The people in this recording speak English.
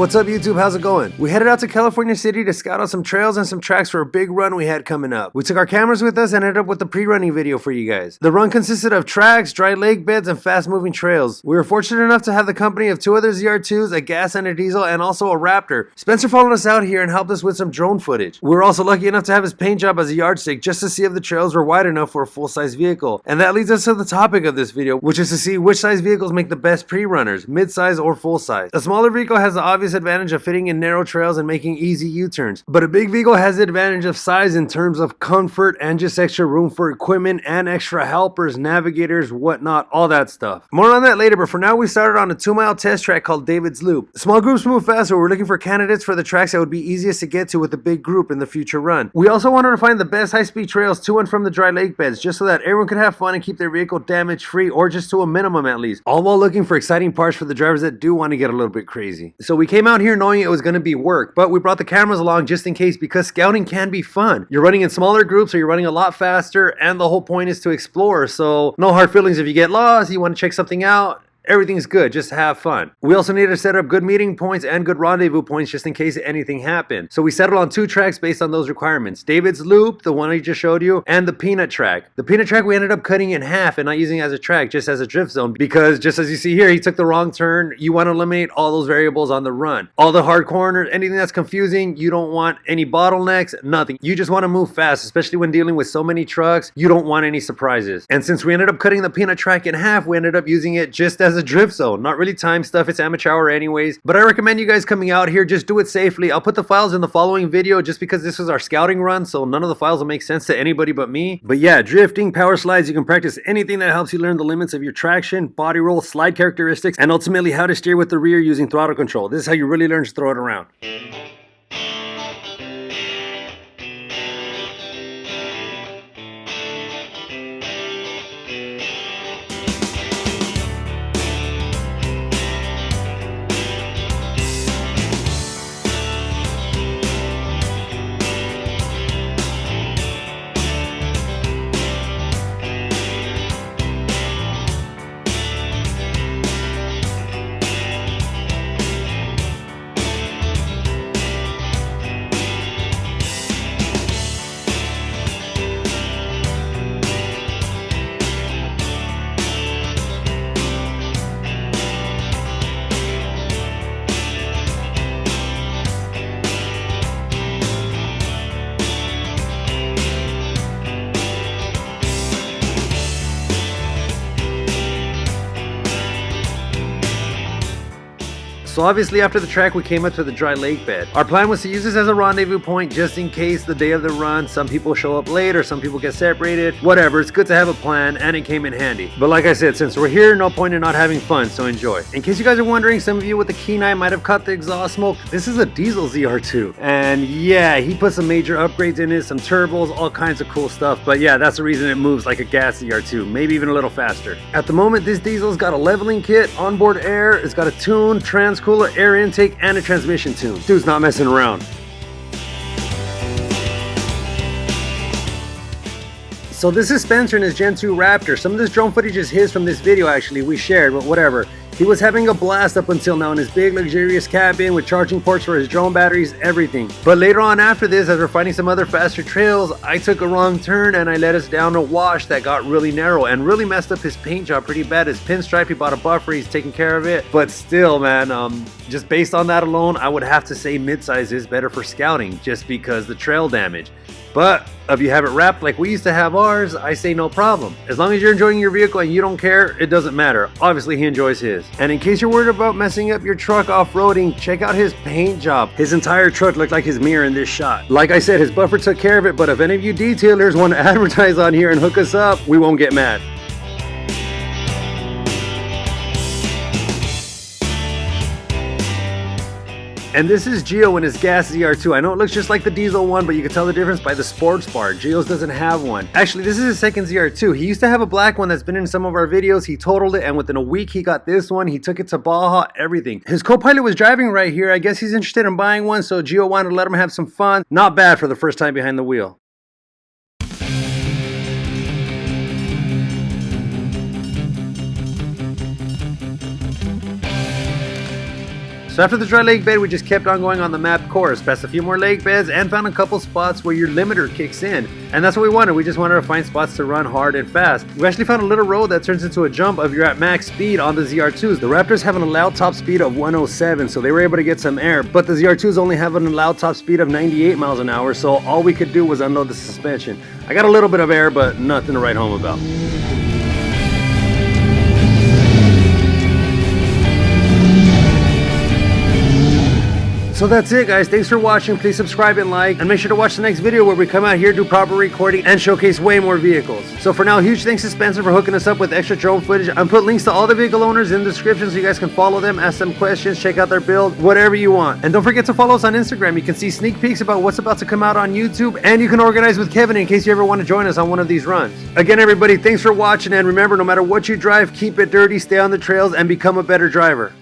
What's up YouTube, how's it going? We headed out to California City to scout out some trails and some tracks for a big run we had coming up. We took our cameras with us and ended up with a pre-running video for you guys. The run consisted of tracks, dry lake beds, and fast moving trails. We were fortunate enough to have the company of 2 other zr2's, a gas and a diesel, and also a raptor. Spencer followed us out here and helped us with some drone footage. We were also lucky enough to have his paint job as a yardstick just to see if the trails were wide enough for a full-size vehicle. And that leads us to the topic of this video, which is to see which size vehicles make the best pre-runners, mid-size or full-size. A smaller vehicle has the obvious advantage of fitting in narrow trails and making easy U-turns, but a big vehicle has the advantage of size in terms of comfort and just extra room for equipment and extra helpers, navigators, whatnot, all that stuff. More on that later, but for now we started on a 2-mile test track called David's Loop. Small groups move fast, so we're looking for candidates for the tracks that would be easiest to get to with a big group in the future run. We also wanted to find the best high-speed trails to and from the dry lake beds, just so that everyone could have fun and keep their vehicle damage-free, or just to a minimum at least, all while looking for exciting parts for the drivers that do want to get a little bit crazy. So we came out here knowing it was going to be work, but we brought the cameras along just in case, because scouting can be fun. You're running in smaller groups, so you're running a lot faster, and the whole point is to explore, so no hard feelings if you get lost, you want to check something out. Everything's good, just have fun. We also need to set up good meeting points and good rendezvous points just in case anything happened. So we settled on 2 tracks based on those requirements. David's Loop, the one I just showed you, and the Peanut track. The Peanut track we ended up cutting in half and not using it as a track, just as a drift zone, because just as you see here, he took the wrong turn. You want to eliminate all those variables on the run. All the hard corners, anything that's confusing, you don't want any bottlenecks, nothing. You just want to move fast, especially when dealing with so many trucks. You don't want any surprises. And since we ended up cutting the Peanut track in half, we ended up using it just as a drift zone. Not really time stuff, it's amateur hour anyways, but I recommend you guys coming out here, just do it safely. I'll put the files in the following video just because this is our scouting run, so none of the files will make sense to anybody but me. But yeah, drifting, power slides, you can practice anything that helps you learn the limits of your traction, body roll, slide characteristics, and ultimately how to steer with the rear using throttle control. This is how you really learn to throw it around. So obviously after the track we came up to the dry lake bed. Our plan was to use this as a rendezvous point just in case the day of the run some people show up late or some people get separated. Whatever, it's good to have a plan and it came in handy. But like I said, since we're here, no point in not having fun, so enjoy. In case you guys are wondering, some of you with the keen eye might have caught the exhaust smoke. This is a diesel ZR2. And yeah, he put some major upgrades in it, some turbos, all kinds of cool stuff. But yeah, that's the reason it moves like a gas ZR2, maybe even a little faster. At the moment, this diesel's got a leveling kit, onboard air, it's got a tune, cooler, air intake, and a transmission tune. Dude's not messing around. So this is Spencer and his Gen 2 Raptor. Some of this drone footage is his from this video actually we shared, but whatever. He was having a blast up until now in his big luxurious cabin with charging ports for his drone batteries, everything. But later on after this, as we're finding some other faster trails, I took a wrong turn and I led us down a wash that got really narrow and really messed up his paint job pretty bad. His pinstripe, he bought a buffer, he's taking care of it. But still, man, just based on that alone, I would have to say midsize is better for scouting just because the trail damage. But if you have it wrapped like we used to have ours, I say no problem. As long as you're enjoying your vehicle and you don't care, it doesn't matter. Obviously he enjoys his. And in case you're worried about messing up your truck off-roading, check out his paint job. His entire truck looked like his mirror in this shot. Like I said, his buffer took care of it, but if any of you detailers want to advertise on here and hook us up, we won't get mad. And this is Gio in his gas ZR2. I know it looks just like the diesel one, but you can tell the difference by the sports bar. Gio's doesn't have one. Actually, this is his second ZR2. He used to have a black one that's been in some of our videos. He totaled it, and within a week, he got this one. He took it to Baja, everything. His co-pilot was driving right here. I guess he's interested in buying one, so Gio wanted to let him have some fun. Not bad for the first time behind the wheel. So after the dry lake bed, we just kept on going on the mapped course, past a few more lake beds, and found a couple spots where your limiter kicks in. And that's what we wanted. We just wanted to find spots to run hard and fast. We actually found a little road that turns into a jump if you're at max speed on the zr2's. The Raptors have an allowed top speed of 107, so they were able to get some air, but the zr2's only have an allowed top speed of 98 miles an hour, so all we could do was unload the suspension. I got a little bit of air, but nothing to write home about. So that's it, guys. Thanks for watching. Please subscribe and like, and make sure to watch the next video where we come out here, do proper recording, and showcase way more vehicles. So for now, huge thanks to Spencer for hooking us up with extra drone footage. I'm put links to all the vehicle owners in the description so you guys can follow them, ask them questions, check out their build, whatever you want. And don't forget to follow us on Instagram. You can see sneak peeks about what's about to come out on YouTube, and you can organize with Kevin in case you ever want to join us on one of these runs. Again, everybody, thanks for watching, and remember, no matter what you drive, keep it dirty, stay on the trails, and become a better driver.